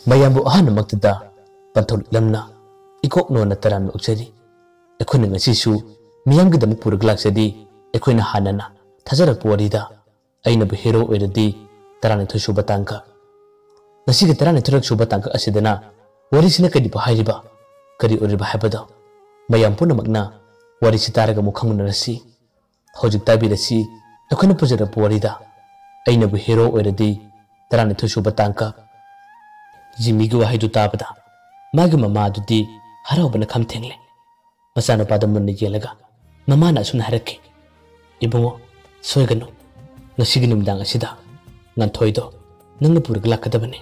mayambu ahana maktida panthol lamna ikok no na taran uksari ekhuna ngasi su miyam gi damu puruk laksadi ekhuna hanana thajarak porida aina bu hero oiradi tarani thusu batangka ngasi gi tarani thurak su batangka asidana wari sina kadi ba hairiba kadi oriba habada mayam puna magna wari sitaraga mukhang narasi hojik tabi rasi ekhuna pujara porida aina bu hero oiradi tarani thusu batangka Jimmy gi wahai du tabada magi mama dudi harau bana kham thengle masana pada mun ni jelaga mama na sun harake ibungo soigano nasigi numdang asida ngan thoido nangna purg lakadabane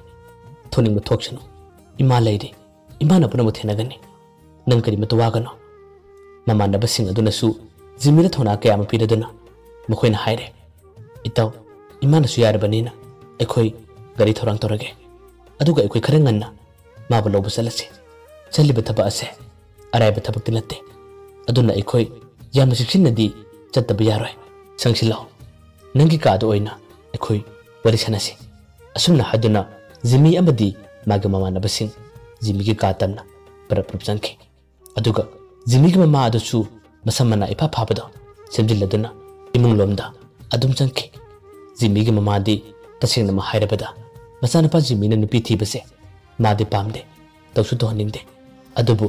thoning thokchano ima leide ima na puna muthenagani nang kari matwagano mama na basing aduna su Jimmy na thona kaya ma piraduna mukhoina haire itaw ima na su yarbanina ekhoi gari thorang torage aduga ekoi khara nganna mabu lobu salase chaliba thaba ase araiba thabak tinate aduna ekoi yamna siksinadi chattaba yaroi sangsilao nangi ka adu oina ekoi wari sanase asumna haduna Jimmy amadi maga mama na basing Jimmy gi ka tamna parap chanki aduga Jimmy gi mama adu su masamana ipa phabado semjiladuna imung lomda adum chanki Jimmy gi mama di tasingna ma hairabada masana pa Jimmy na nupi thibase madi pamde tawsu to haningde adubu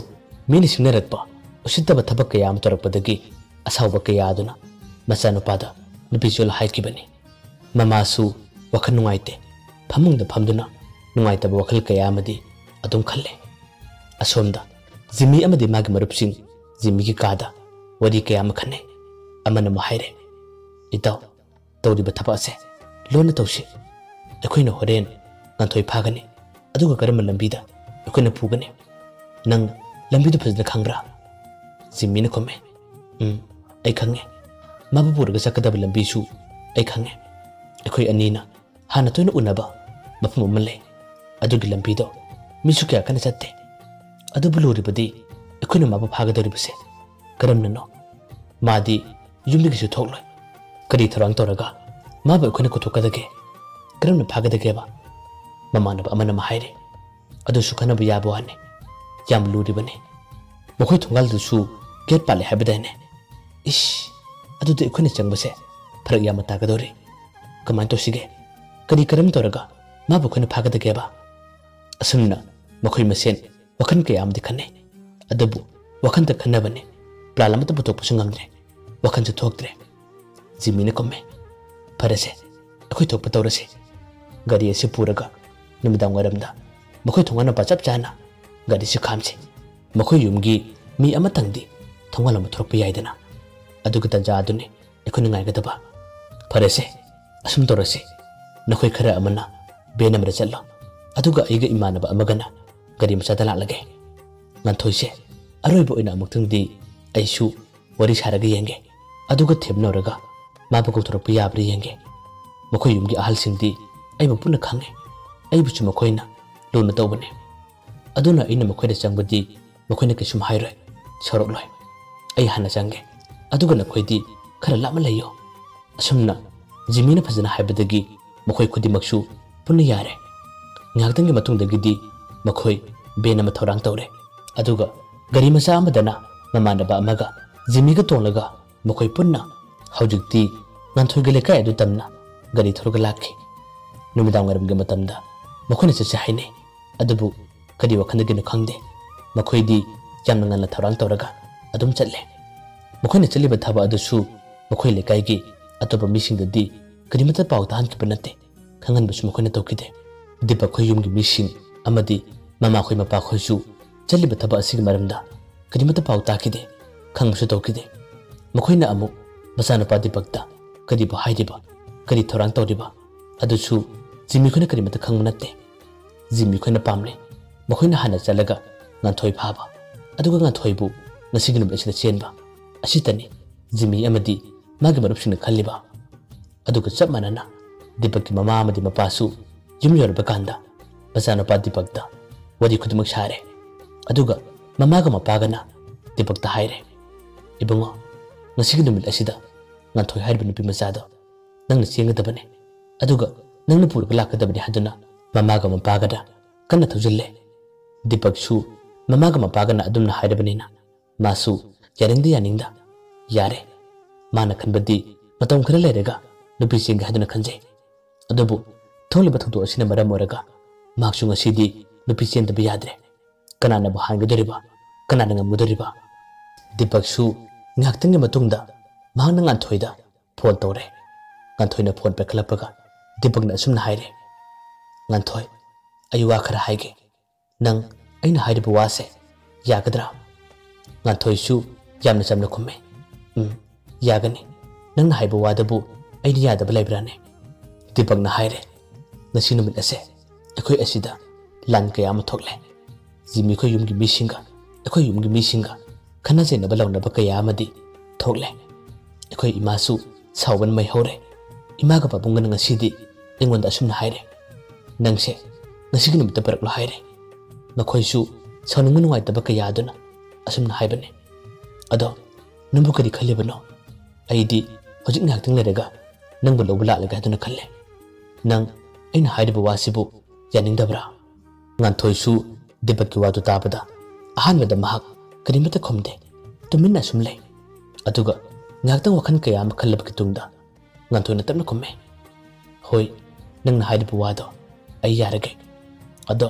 mini singnaratpa usitaba thabak kaya am torakpadagi asawba kaya aduna masana pada nupi chol haikibani mama su wakhan nungaite phamungda phamduna nungaitaba wakhal kaya amadi adum khalle asomda Jimmy amadi magi marupsing Jimmy gi kada wari kaya am khane amana ma haire itaw tawriba thabase lona tawsi ekhoina horen nganthoi phagani aduga karam lambida ekhoina phugani nang lambidu phajna khangra Jimmy na kome ai khange mabu purga sakadaba lambi su ai khange ekhoi anina hana toina unaba mafum malle adugi lambido misu kya kana chatte adu buluri badi ekhoina mabu phagadori base karam nano madi yumdi gisu thokloi kari tharang toraga mabu ekhoina kuthokadage karam na phagadage ba mama na amana mahaire adu sukhana bu yabo ane yam luri bane mokhoi thongal du su get pale habadane ish adu de ekhone changbase pharak yam ta gadori kaman to sige kadi karam toraga ma bu khone phagada geba asumna mokhoi masen wakhan ke yam dikhane adabu wakhan ta khanna bane plalam ta butok pusungamdre wakhan ju thokdre Jimmy ne komme parase ekhoi thok patawrase gari ase puraga nimdang waramda mokhoi thongana pachap chana gari si khamse mokhoi yumgi mi amatangdi thongala ma thorpa yaidana aduga tanja adune ekhoni ngai gadaba parese asum torase nakhoi khara amana benamra challo aduga aiga imanaba amagana gari macha dala lage ngan thoise aroibo ina amuktangdi aisu wari saraga yenge aduga thebnoraga mabago thorpa yabri yenge mokhoi yumgi ahal singdi aiba puna khange aibu chu mokoina lona tawbane aduna ina mokoida changbadi mokoina kesum hairoi sorok loi ai hana change aduga na khoidi khara lama layo asumna Jimmy na phajana haibadagi mokoi khudi maksu punna yare ngaktangi matungdagidi mokoi bena ma thorang tawre aduga gari masa amadana mamanaba amaga Jimmy ga tonglaga mokoi punna haujikti nganthoi gele kai adu tamna gari thorga lakhi numidang ngaram ge matamda mokhoi na chacha haine adubu kadi wakhandagi na khangde mokhoi di jamna ngana thorang tawraga adum challe mokhoi na chaliba thaba adusu mokhoi le kai gi atoba missing the di karimata paw tan ki banate khangan basu mokhoi na tawkide dipa khoi yum gi missing amadi mama khoi mapa khoi su chaliba thaba asig maramda karimata paw ta kide khangsu tawkide mokhoi na amu basana pa dipakta kadi ba haidiba kadi thorang tawdiba adusu Jimmy khoi na karimata khangmanate Jimmy khoi na pamle mokhoi na hana chalaga nganthoi phaba aduga nganthoi bu nasiginu besina chenba asitani Jimmy amadi magi marupsina khalliba aduga chap manana Dipakki mama amadi mapasu yum yorba kanda basana pa Dipakta wadi khudumak sare aduga mamaga mapagana Dipakta haire ibungo nasiginu mil asida nganthoi hairba nupi masada nangna chengadabane aduga nangna purga lakadabane haduna mamaga mapagada कन्ना थौजिल्ले दीपकसु ममागा मपागना अदुमना हायरबनिना मासु यारिंगदी यानिंगदा यारे माना खनबदी मतम खरा लेरेगा नुपी सिंग हादुना खंजे अदबु थोलिबा थौदो असिना मरम ओरगा माक्सु ngasiदी नुपी चेंदबा याद्रे कनाना बु हांगदरिबा कनाना ngamgudariba दीपकसु ngaktangi matungda mahangna nganthoi phone तौरे nganthoi फोन पे खलपगा दीपकना असुमना हायरे nganthoi ayu wa khara haige nang aina hairiba wase yagadra nganthoi su yamna chamna khumme yagani nang na haiba wadabu aini yadaba laibrane dipakna haire ngasi numit ase akhoi asida lan kaya ma thokle jimi khoi yumgi misinga akhoi yumgi misinga khana jena balawna ba kaya amadi thokle akhoi imasu sauban mai hore imaga babunga ngasidi ingonda asumna haire nangse ngasi numit paraklo haire nakhoi su saunung nuwai taba kaya aduna asumna haibane ado numbu kadi khalibano aidi hojik ngakting lerega nang balo bula lega aduna khalle nang aina hairiba wasibu yaningdabra nganthoi su dipakki wadu tabada ahanbada mahak karimata khomde tuminna sumle aduga ngakting wakhan kaya am khallab kitungda nganthoi na tamna khomme hoi nang na hairiba wado ai yarage ado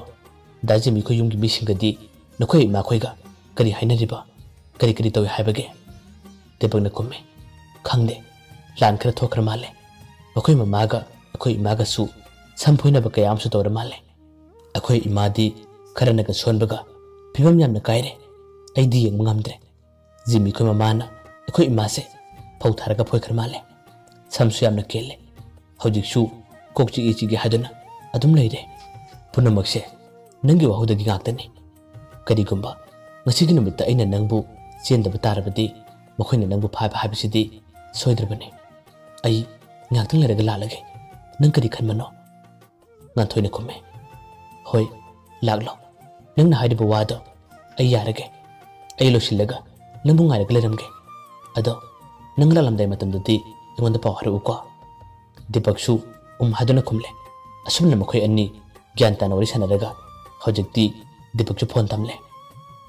daji mi ko yumgi misingadi nakhoi ma khoiga kari hainariba kari kari tawi haibage dipakna khomme khangde lan khara thokra male akhoi mamaga akhoi imaga su sampoina ba kayam su tawra male akhoi imadi khara naga sonbaga phibam yamna kaire aidi yeng ngamdre jimi khoi mamana akhoi imase phautharaga phoi khar male samsu yamna kele hojik su kokchi ichi gi hadana adum leire punamakse nangi wahudagi ngaktani karigumba ngasigi numitta aina nangbu chendaba tarabadi makhoina nangbu phaiba haibisidi soidrabane ai ngakting leraga lalage nang kari khanmano nganthoi khomme hoi laglo nang na hairiba wado ai yarage ai losilaga nangbu ngairaga leramge ado nang lalamdai matamdadi ingonda pawharu ko dipaksu haduna khumle asumna makhoi anni gyan tan wari sanaraga hojikti dipaksu phone tamle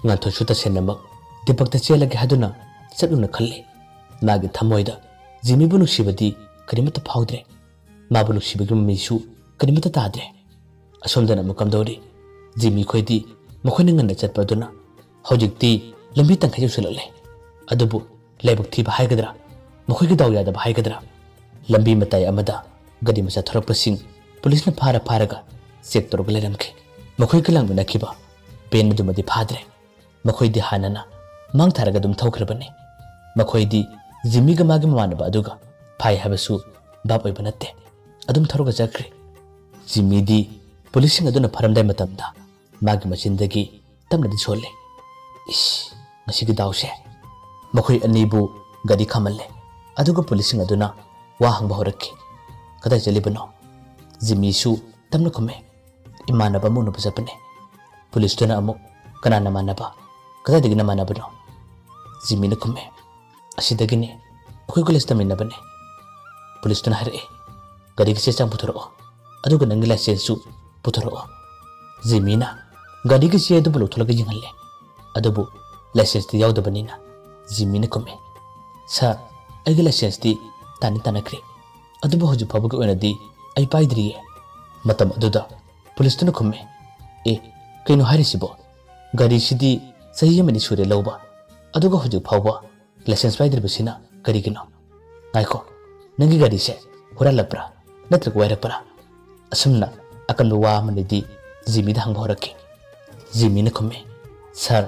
nganthoi su ta senamak dipak ta chelage haduna chaduna khalle nagi thamoida jimi bunu sibadi karimata phaudre mabulu sibagi misu karimata tadre asomdana mukamdori jimi khoidi makhoina nganna chatpaduna hojikti lambi tangkhai usulale adubu laibuk thiba haigadra makhoi gi daw yada haigadra lambi matai amada gadi macha thorakpasing police na pharaga check torog leramke makhoi kilang nakhiba pen dumadi phadre makhoi di hanana mang tharaga dum thaukrabane makhoi di jimi ga magi manaba aduga phai habasu bab oi banate adum tharoga jakre jimi di policing aduna pharamdai matamda magi machindagi tamna di chole is ngasigi dawse makhoi anibu gadi khamalle aduga policing aduna wa hangba horakki kadai jalibano jimi su tamna khome imanaba mu no bajapane police tuna amuk kanana manaba kadai digina manabano jimi na khome asidagine akhoi college taminabane police tuna hare gari ki chang puthoro aduga nangi license su puthoro jimina gari ki che du bulu thulaga jingalle adubu license ti yawdabanina jimina khome sa ai license ti tani tanakri adubu hoju phabuga onadi ai paidriye matam aduda police tuna khome e kaino harisibo gari sidi sahi mani sure lawba aduga hoju phawba license paidribasina karigino ngaiko nangi gari se hura lapra natra waira para asumna akan wa manidi jimi da hang bhorake jimi na khome sir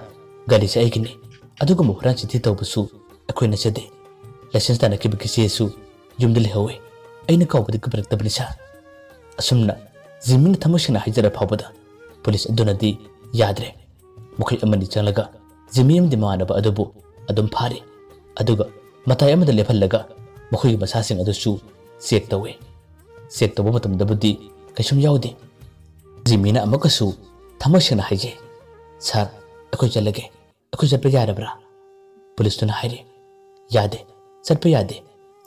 gari se aikine aduga mu hura chithi tawbusu akoina chede license ta na kibiki su yumdil hawe aina kawbadi kabrak tablisa asumna jimi na thamosina hajara phawbada police adunadi yadre mukhai amani chalaga jimi am dimanaba adubu adum phare aduga matai amada lephallaga makhoi masasing adusu check tawe matam dabudi kaisum yaude jimina amakasu thamosina haije sir akoi jalage akoi japre yarabra police tuna haire yade satpe yade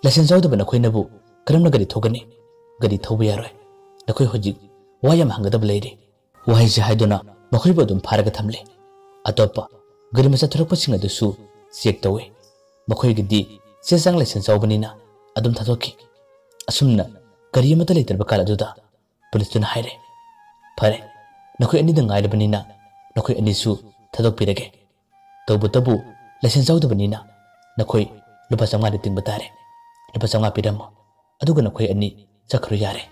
license jawda bana khoinabu karamna gari thogani gari thobu yaroi nakoi hoji wayam hangada blade wahai si haiduna makhoi ba dum pharaga thamle atopa gari macha thorok sing adu su check tawe makhoi gi di se sang license awbanina adum thadoki asumna gari mata leitar ba kala duda police tuna haire phare nakhoi ani da ngai banina nakhoi ani su thadok pirage tabu license awda banina nakhoi lupa sanga de ting batare lupa sanga piramo aduga nakhoi ani chakru yare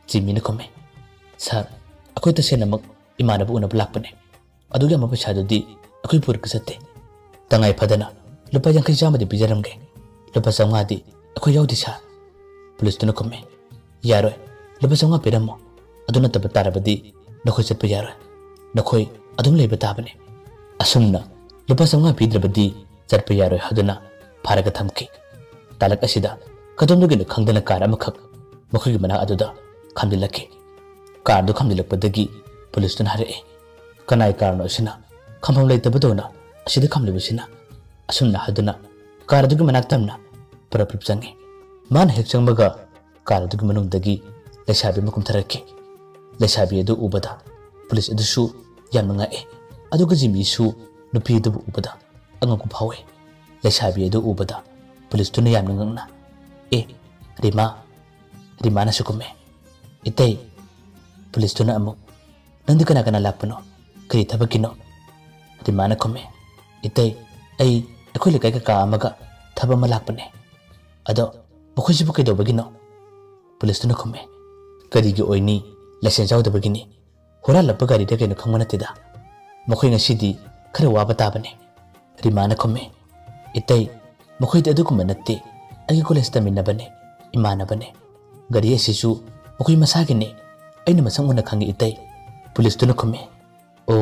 jimina kome sir akoi ta senamak imanabu una blakpane aduga ma pasa dudi akoi pur kasate tangai phadana lupa yang kai jama de bijaramge lupa sanga di akoi yawdi sa police tuna kome yaro lupa sanga piramo aduna tabatara badi nakhoi chatpa yaro nakhoi adum leiba tabane asumna lupa sanga pidrabadi chatpa yaro haduna pharaga thamki talak asida kadumdugi na khangdana kar amakhak makhoi mana aduda khamdilaki car दो खमदिलपदगी police तन हरे कनाई कारनो सिना खमफम लेतबदोना असिदा खमलिबसिना असुमना हदुना car दुगी मनाक तमना परप्रप संगे मान हेक संगबगा car दुगी मनुंगदगी लेसाबी Makum थरके लेसाबी अदु उबदा police अदुसु यामंगा ए अदुगा जिमीसु नुपी दबु उबदा अंगकु फावे लेसाबी अदु उबदा police तुना यामंगना ए रिमा ना सुकुमे इतै police तुना अमु नंदी कना कना लापनो कई थबकिनो रिमाना खमे इतै ऐ अखोइ लेकाय का अमगा थबम लापने अदो मखोइसिबु कइदोबगिनो पुलिस तुना खमे करिगी ओइनी लाइसेंस जाउदबगिनी होरा लप गाड़ी दे कइनो खंगमनतिदा मखोइ ngसिदी खरे वाबा ताबने रिमाना खमे इतै मखोइ दे अदुकुम नत्ते अगी कॉलेज तमिनबने इमानबने गाड़ी एसिसु मखोइ मसागिने अैन मसंगना खंगी इतै पुलिस तुना खुमे ओ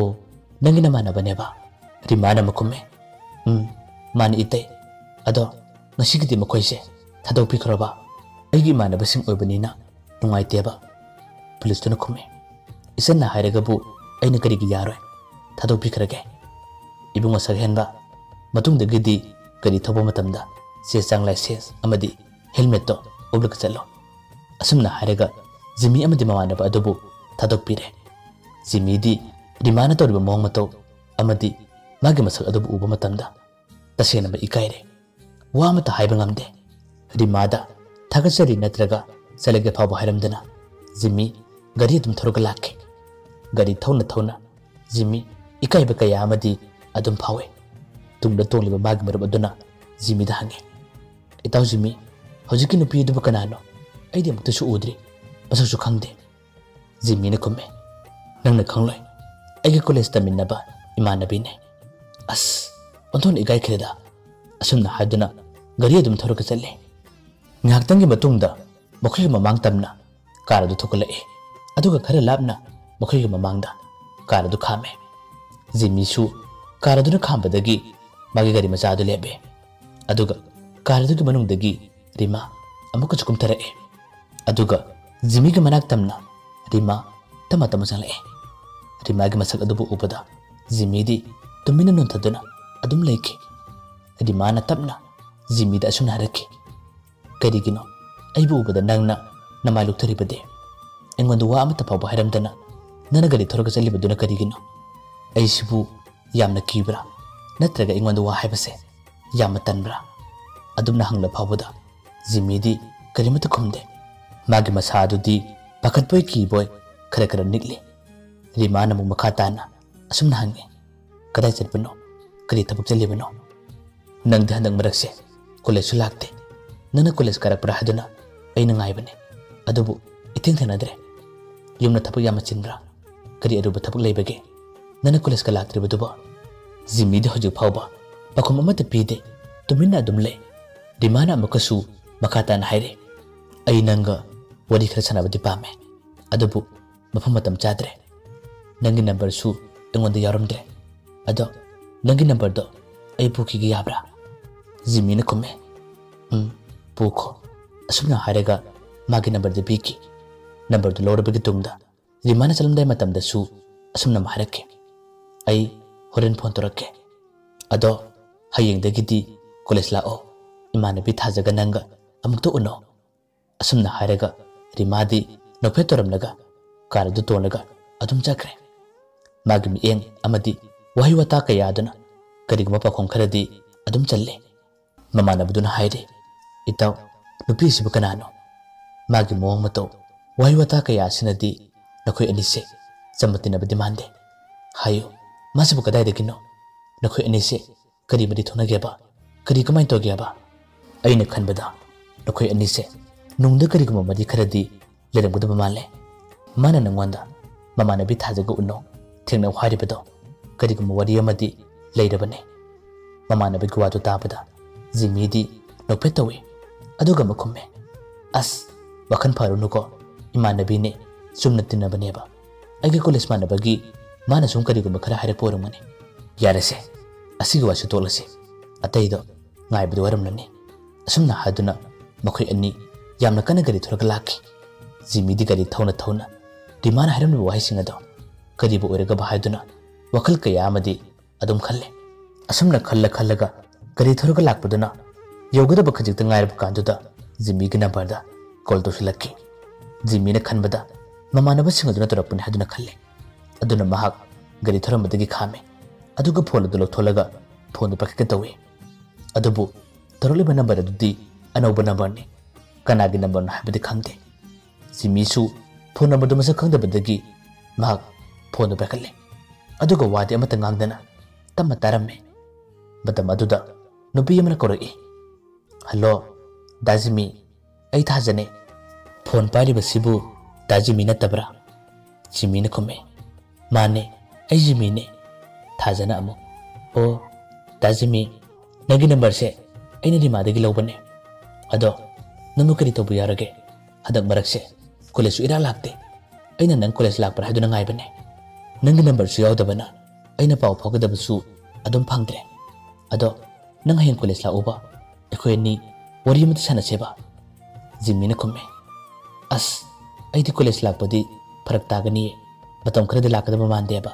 नंगिना मानबनेबा रिमाना मखुमे मानी इतै अदो ngसिगिदि मखोइसे थादोपि खरबा अैगी मानबसिंग ओइबनिना नुंगाइतेबा पुलिस तुना खुमे इसना हायरगबु अैन करिगी यारोय थादोपि खरगे इबुंग सगहेनबा मतुंगदगिदि करि थबो मतमदा से चांग लाइसेंस अमदि हेलमेट तो ओब्लक चलो असुमना हायरगा जिमी अमदि ममानबा अदुबु थादोकपिरे जिमीदी रिमाना तोरिबा मोंग मतो अमदि मागे मसक अदुबु उबा मतमदा तसेनबा इकाइरे वा मता हाइबा ngamde रिमादा थागसरी नत्रगा सलगे फाबो हायरमदना जिमी गरी तुम थरोगा लाखे गरी थौना जिमी इकाइबा कया अमदि अदुम फावे तुंगदा तोंलिबा मागे मरब अदुना जिमीदा हंगे इताउ जिमी हजिकी नुपी अदुबा कनानो अैदि अमुक्तसु उद्री मसकसु खंगदे जिमीना खुमे नंगना खंगलोय अैगे कॉलेज तमिनबा इमानबीने अस ओंथोन इगाय खरेदा असुमना हादुना गरी अदुम थरोगा चले ngaktangi matungda mokhi mamang tamna car अदु थोकलए अदुगा खरे लापना मखै ममांगदा कार अदु खामे जिमीसु कार अदुना खामबदगी मागी गाड़ी मचा अदु लेबे अदुगा कार अदुगी मनुंगदगी रिमा अमुक चुकुम थरए अदुगा जिमीगी मनाक तमना रिमा तमा तमा चलए रिमागी मसक अदुबु उपदा जिमीदी तुमिना नोंथदुना अदुम लेखे रिमाना तमना जिमीदा असुना रखे करिगिनो अइबु उपदा नंगना नमाय लुक्थरिबदे एंगोंदु वा अमता फाव हायरमदना नना गरी थोरग चलिबदुना करिगिनो अइसिबु यामना कीब्रा नत्रगा एंगोंदु वा हायबसे याम तनब्रा अदुमना हंगला फावदा जिमीदी करिमत खुमदे मागी मसादुदी पखतबोय कीबोय खरे खरे निकले रिमाना मु मखा ताना असुमना हंगे कदाय चलबनो करी थबक चलिबनो नंग हंदंग मरकसे कॉलेज लाक्ते नना कॉलेज करकपरा हदुना अइना ngaibane अदुबु इथिंग थेनाद्रे युमना थपक याम चिनब्रा करी अरुब थपक लेबगे नना कॉलेज का लाक्त्रिबदुबा जिमीदे हजु फावबा पखम अमते पीदे तुमिना अदुम ले रिमाना अमकसु मखाता न हायरे अइ नंगा वरी खर सनाबदि पामे अदुबु मफम मतम चाद्रे नंगी नंबर सु एंगोंदे यारमद्रे अदो नंगी नंबर दो अइ पुखिगे याब्रा जिमीना खुमे पुखो असुमना हायरेगा मागी नंबर दे बीकी नंबर दो लौरबगे तुंगदा रिमाना चलमदाय मतमदसु असुमना मारके अइ होरेन फोन तोरके अदो हयेंगदगिदी कॉलेज लाओ इमानबी थाजगा नंगा अमुक्तो उनो असुमना हायरेगा रिमादी नोफे तोरमलगा कार दु तोनगा adum chakre magi mieng amadi wahi wata kayaduna kariguma pakhom kharadi adum challe mamana buduna haire itaw nupi sibu kanano magi mong mato wahi wata kaya sinadi nakhoi anise chamatina badi mande hayo masibu kadai degino nakhoi anise kari madi thona geba kari kamai to geba aina khanbada nakhoi anise nungda kariguma madi kharadi lerangudaba male mana nangwanda mamana bi thajaga unno thengna hwaribado kariguma wari amadi leirabane mamana bi gwadu tabada jimidi nopetawe aduga makumme as wakan farunuko imanabi ne sumna tinnabaneba aige college manabagi mana sum kariguma khara hare porumane yarase asiga wasu tolase ataido ngaibudu waramnani asumna haduna makhoi ani yamna kana gari thuraga laki jimidi gari thona dimana haramna wahai singado karibu orega bahaduna wakal kaya amadi adum khalle asumna khallaga gari thuraga lakpaduna yogada bakhajik ngair bukanduda jimmi gina barda call to silaki jimmi na khanbada mamana basing aduna torapun haduna khalle aduna mahak gari thoramadagi khame aduga phone dulo tholaga phone pakka tawe adubu toroli bana baradi anoba number ni kanagi number na habidi khangde jimmi su phone number du masa khangda badagi mahak phone pakalle aduga wadi amata ngangdana tamma taramme badam aduda nubi yamna koroi hello dajimi ai thajane phone pari basibu dajimi na tabra jimi na kome mane ai jimi ne thajana amu o dajimi nagi number se aina di madagi lobane ado nanu kari tobu yarage hadak marak se college ira lakte aina nang college lak par haduna ngai bane nang number su yaw dabana aina paw phogada basu adum phangdre ado nang hen college la uba ekhoi ni wari mata sana seba jimmi na kome as aidi college lakpadi farak tagani batam khradi lakadaba mandeba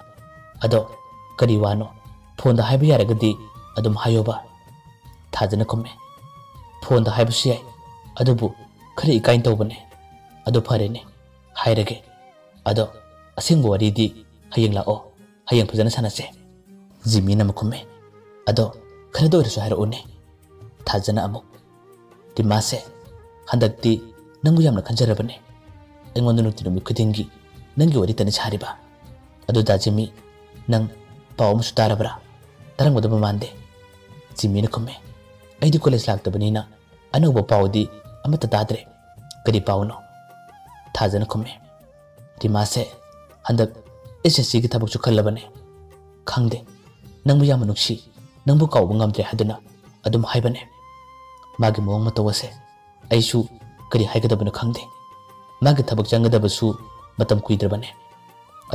ado kari wano phone da haiba yaragadi adum hayoba thajana kome phone da haiba siyai adubu khari ikain tawbane adu pharene hairage ado asingbo wari di hayeng la o hayeng phajana sana se jimmi na makome ado khara do rasu haira one thajana amuk dimase handakti nangu yamna khanjarabane engondu nukti numi khudingi nangi wari tani chariba adu dajimi nang paw musu tarabra tarangboda mande jimmi na kome aidi college laktabanina anugba pawdi amata tadre kari pawno thajana kome dimase handak SSC gi thabuk chu khallabane khangde nangbu yamna nukshi nangbu kawbu ngamdre haduna adum haibane magi mong matawase aisu kari haigadabana khangde magi thabak jangadabsu matam kuidrabane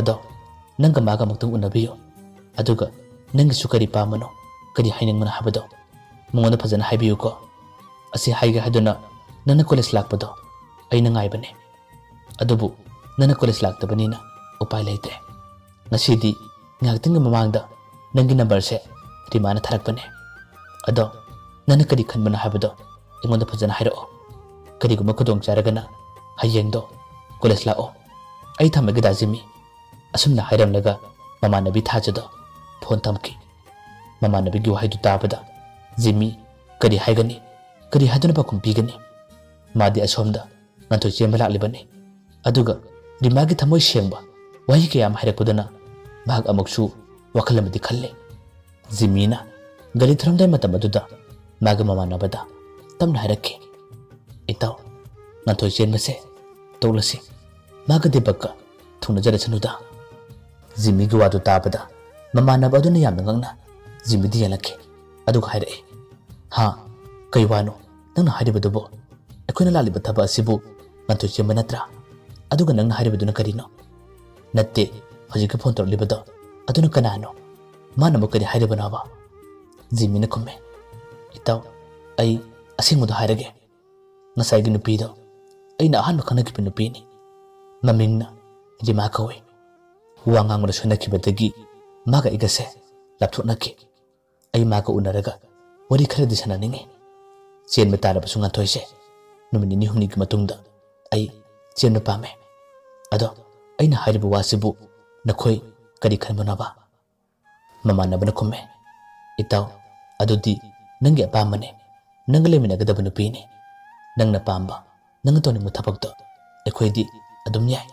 ado nanga maga muktung unabiyo aduga nangi su kari pamano kari hainang mana habado mongona phajana haibiyu ko asi haiga haduna nana college lakpado aina ngaibane adubu nana college laktabanina upai leitre ngasidi ngaktinga mamangda nangi number se rimana tharakbane ado nana kari khanbana habado ingonda phajana hairo kari guma khudong charagana hayengdo college lao ai thamage dajimi asumna hairamlaga mamanabi thajado phone tamki mamanabi gi wahaidu tabada jimi kari haigani kari haduna pakum pigani madi asomda nganto chemba laklibane aduga dimagi thamoi sengba wahi kayam hairakudana bahag amuksu wakalamadi khalle jimina gari thramdai matam aduda maga mamanabada tamna hairakki itaw nganto chenbase tolasi maga debakka thuna jara chanuda jimi gi wadu tabada mamanaba aduna yamna ngangna jimi di yalakki aduga haire ha kai wano nangna hairibadubo akoina laliba thaba asibu nganto chemba natra aduga nangna hairibaduna karino natte hojika phone torlibado aduna kanano mana mo kari hairibanaba jimi na kome itaw ai asingmudo hairage ngasai gi nupido aina ahan khana ki nupini mamingna jima kawe wangang mo suna ki badagi maga igase lapthuna ki ai maga unaraga wari khara disana ninge chen metara basunga toise numini ni humni ki matungda ai chen pame ado aina hairibu wasibu Nakhoi kari khanbanaba. Mamanabana khumme. Itaw adudi nangi apamane. Nang leminagadaba nupini. Nang napamba. Nang toning mutabagdo. Ekhoidi adum yai.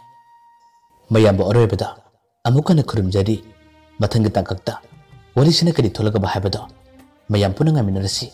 Mayamba oroibada. Amukana khurumjari. Mathang tangkakta. Wali sina kari tholagaba haibado. Mayam punanga minarasi.